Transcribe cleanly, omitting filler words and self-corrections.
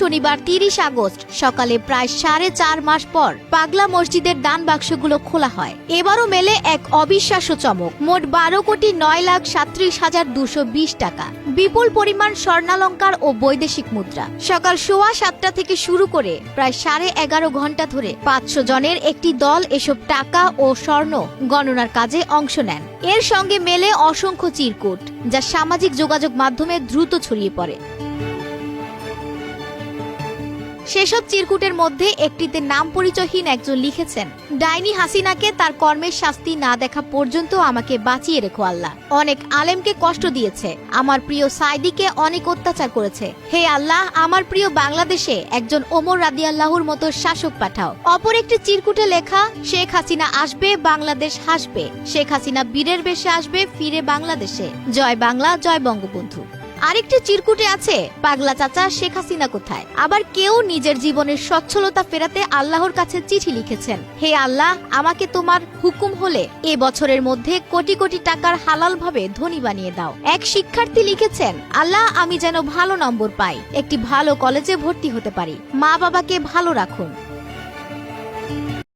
শনিবার ৩০ আগস্ট সকালে প্রায় ৪.৫ মাস পর পাগলা মসজিদের দান বাক্সগুলো খোলা হয়। এবারও মেলে এক অবিশ্বাস্য চমক। মোট ১২,৯,৩৭,২২০ টাকা, বিপুল পরিমাণ স্বর্ণালঙ্কার ও বৈদেশিক মুদ্রা। সকাল ৭:১৫ থেকে শুরু করে প্রায় ১১.৫ ঘন্টা ধরে ৫০০ জনের একটি দল এসব টাকা ও স্বর্ণ গণনার কাজে অংশ নেন। এর সঙ্গে মেলে অসংখ্য চিরকুট, যা সামাজিক যোগাযোগ মাধ্যমে দ্রুত ছড়িয়ে পড়ে। সেসব চিরকুটের মধ্যে একটিতে নাম পরিচয়হীন একজন লিখেছেন, ডাইনি হাসিনাকে তার কর্মের শাস্তি না দেখা পর্যন্ত আমাকে বাঁচিয়ে রেখো আল্লাহ। অনেক আলেমকে কষ্ট দিয়েছে, আমার প্রিয় সাইদিকে অনেক অত্যাচার করেছে। হে আল্লাহ, আমার প্রিয় বাংলাদেশে একজন ওমর রাদিয়াল্লাহুর মতো শাসক পাঠাও। অপর একটি চিরকুটে লেখা, শেখ হাসিনা আসবে, বাংলাদেশ হাসবে। শেখ হাসিনা বীরের বেশে আসবে ফিরে বাংলাদেশে। জয় বাংলা, জয় বঙ্গবন্ধু। আরেকটি চিরকুটে আছে, পাগলা চাচা শেখ হাসিনা কোথায়। আবার কেউ নিজের জীবনের সচ্ছলতা ফেরাতে আল্লাহর কাছে চিঠি লিখেছেন, হে আল্লাহ, আমাকে তোমার হুকুম হলে এ বছরের মধ্যে কোটি কোটি টাকার হালাল ভাবে ধনী বানিয়ে দাও। এক শিক্ষার্থী লিখেছেন, আল্লাহ, আমি যেন ভালো নম্বর পাই, একটি ভালো কলেজে ভর্তি হতে পারি, মা বাবাকে ভালো রাখুন।